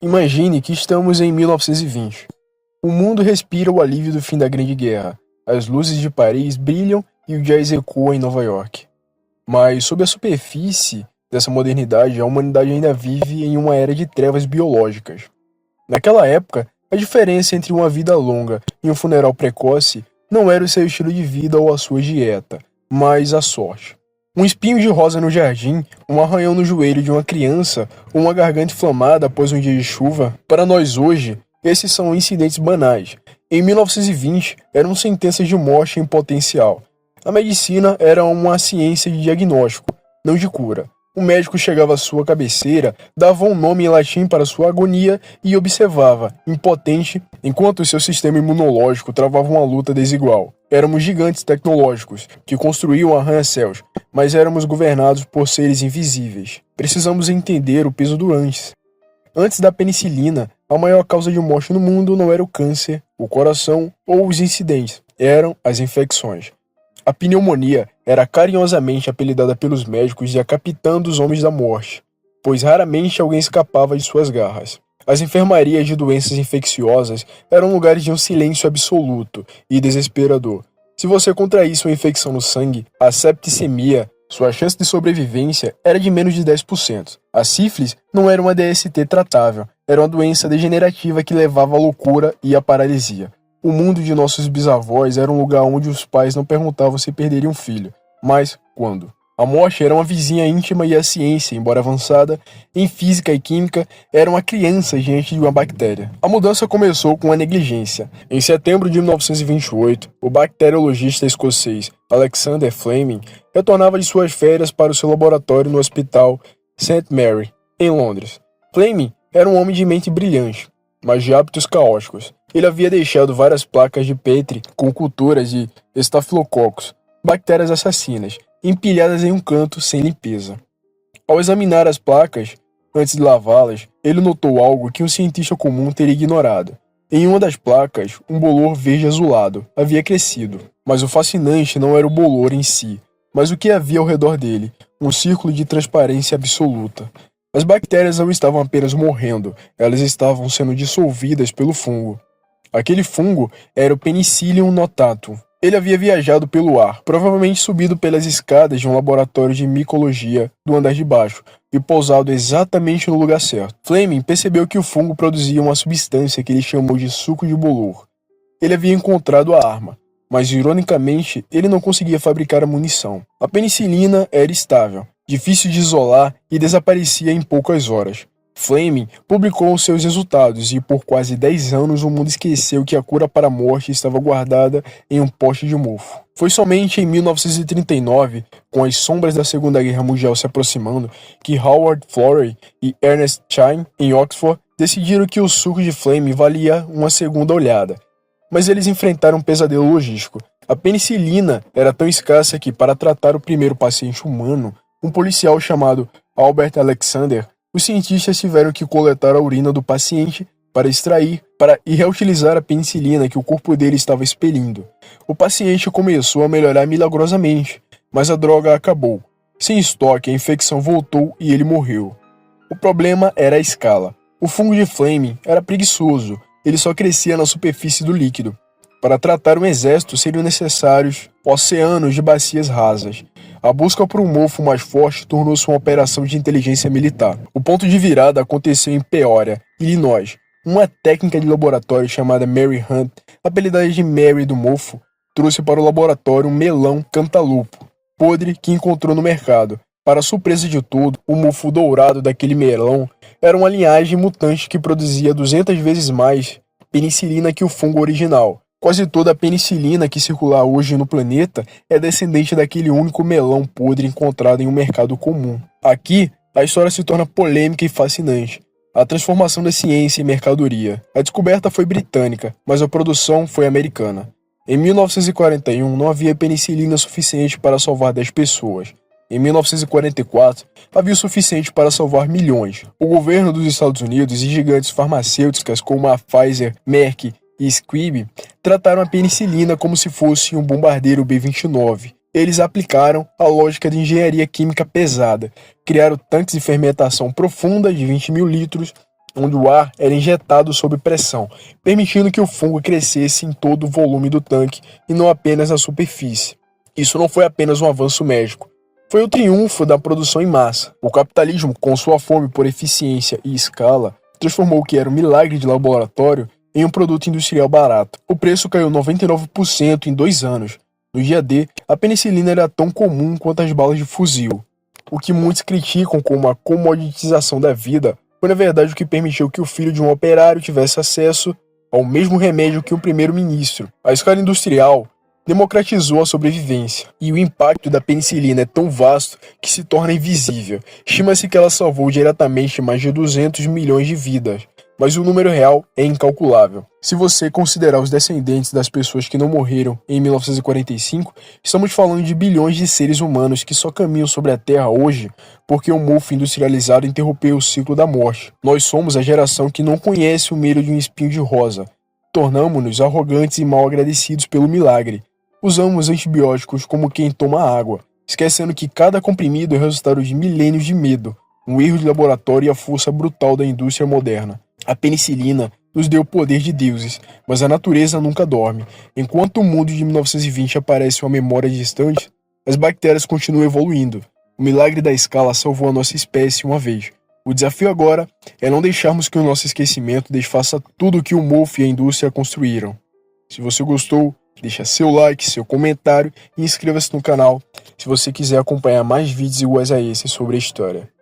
Imagine que estamos em 1920. O mundo respira o alívio do fim da Grande Guerra. As luzes de Paris brilham e o jazz ecoa em Nova York. Mas, sob a superfície dessa modernidade, a humanidade ainda vive em uma era de trevas biológicas. Naquela época, a diferença entre uma vida longa e um funeral precoce não era o seu estilo de vida ou a sua dieta, mas a sorte. Um espinho de rosa no jardim, um arranhão no joelho de uma criança ou uma garganta inflamada após um dia de chuva, para nós hoje, esses são incidentes banais. Em 1920, eram sentenças de morte em potencial. A medicina era uma ciência de diagnóstico, não de cura. O médico chegava à sua cabeceira, dava um nome em latim para sua agonia e observava, impotente, enquanto seu sistema imunológico travava uma luta desigual. Éramos gigantes tecnológicos, que construíam arranha-céus, mas éramos governados por seres invisíveis. Precisamos entender o peso do antes. Antes da penicilina, a maior causa de morte no mundo não era o câncer, o coração ou os incidentes, eram as infecções. A pneumonia era carinhosamente apelidada pelos médicos de a capitã dos homens da morte, pois raramente alguém escapava de suas garras. As enfermarias de doenças infecciosas eram lugares de um silêncio absoluto e desesperador. Se você contraísse uma infecção no sangue, a septicemia, sua chance de sobrevivência era de menos de 10%. A sífilis não era uma DST tratável, era uma doença degenerativa que levava à loucura e à paralisia. O mundo de nossos bisavós era um lugar onde os pais não perguntavam se perderiam um filho, mas quando. A morte era uma vizinha íntima e a ciência, embora avançada em física e química, era uma criança diante de uma bactéria. A mudança começou com a negligência. Em setembro de 1928, o bacteriologista escocês Alexander Fleming retornava de suas férias para o seu laboratório no Hospital St. Mary, em Londres. Fleming era um homem de mente brilhante, mas de hábitos caóticos. Ele havia deixado várias placas de Petri com culturas de estafilococos, bactérias assassinas, empilhadas em um canto sem limpeza. Ao examinar as placas, antes de lavá-las, ele notou algo que um cientista comum teria ignorado. Em uma das placas, um bolor verde azulado havia crescido, mas o fascinante não era o bolor em si, mas o que havia ao redor dele, um círculo de transparência absoluta. As bactérias não estavam apenas morrendo, elas estavam sendo dissolvidas pelo fungo. Aquele fungo era o Penicillium notatum. Ele havia viajado pelo ar, provavelmente subido pelas escadas de um laboratório de micologia do andar de baixo e pousado exatamente no lugar certo. Fleming percebeu que o fungo produzia uma substância que ele chamou de suco de bolor. Ele havia encontrado a arma, mas ironicamente ele não conseguia fabricar a munição. A penicilina era estável, difícil de isolar e desaparecia em poucas horas. Fleming publicou seus resultados e por quase 10 anos o mundo esqueceu que a cura para a morte estava guardada em um pote de mofo. Foi somente em 1939, com as sombras da Segunda Guerra Mundial se aproximando, que Howard Florey e Ernest Chain, em Oxford, decidiram que o suco de Fleming valia uma segunda olhada. Mas eles enfrentaram um pesadelo logístico. A penicilina era tão escassa que, para tratar o primeiro paciente humano, um policial chamado Albert Alexander, os cientistas tiveram que coletar a urina do paciente para extrair e reutilizar a penicilina que o corpo dele estava expelindo. O paciente começou a melhorar milagrosamente, mas a droga acabou. Sem estoque, a infecção voltou e ele morreu. O problema era a escala. O fungo de Fleming era preguiçoso, ele só crescia na superfície do líquido. Para tratar um exército seriam necessários oceanos de bacias rasas. A busca por um mofo mais forte tornou-se uma operação de inteligência militar. O ponto de virada aconteceu em Peoria, Illinois. Uma técnica de laboratório chamada Mary Hunt, apelidada de Mary do Mofo, trouxe para o laboratório um melão cantaloupo, podre que encontrou no mercado. Para surpresa de todo, o mofo dourado daquele melão era uma linhagem mutante que produzia 200 vezes mais penicilina que o fungo original. Quase toda a penicilina que circula hoje no planeta é descendente daquele único melão podre encontrado em um mercado comum. Aqui, a história se torna polêmica e fascinante. A transformação da ciência em mercadoria. A descoberta foi britânica, mas a produção foi americana. Em 1941, não havia penicilina suficiente para salvar 10 pessoas. Em 1944, havia o suficiente para salvar milhões. O governo dos Estados Unidos e gigantes farmacêuticas como a Pfizer, Merck e Squibb trataram a penicilina como se fosse um bombardeiro B-29. Eles aplicaram a lógica de engenharia química pesada, criaram tanques de fermentação profunda de 20 mil litros onde o ar era injetado sob pressão, permitindo que o fungo crescesse em todo o volume do tanque e não apenas na superfície. Isso não foi apenas um avanço médico, foi o triunfo da produção em massa. O capitalismo, com sua fome por eficiência e escala, transformou o que era um milagre de laboratório em um produto industrial barato. O preço caiu 99% em 2 anos. No dia D, a penicilina era tão comum quanto as balas de fuzil. O que muitos criticam como a comoditização da vida foi na verdade o que permitiu que o filho de um operário tivesse acesso ao mesmo remédio que um primeiro-ministro. A escala industrial democratizou a sobrevivência, e o impacto da penicilina é tão vasto que se torna invisível. Estima-se que ela salvou diretamente mais de 200 milhões de vidas, mas o número real é incalculável. Se você considerar os descendentes das pessoas que não morreram em 1945, estamos falando de bilhões de seres humanos que só caminham sobre a Terra hoje porque o mofo industrializado interrompeu o ciclo da morte. Nós somos a geração que não conhece o medo de um espinho de rosa. Tornamo-nos arrogantes e mal agradecidos pelo milagre. Usamos antibióticos como quem toma água, esquecendo que cada comprimido é resultado de milênios de medo, um erro de laboratório e a força brutal da indústria moderna. A penicilina nos deu o poder de deuses, mas a natureza nunca dorme. Enquanto o mundo de 1920 aparece uma memória distante, as bactérias continuam evoluindo. O milagre da escala salvou a nossa espécie uma vez. O desafio agora é não deixarmos que o nosso esquecimento desfaça tudo o que o mofo e a indústria construíram. Se você gostou, deixa seu like, seu comentário e inscreva-se no canal se você quiser acompanhar mais vídeos iguais a esse sobre a história.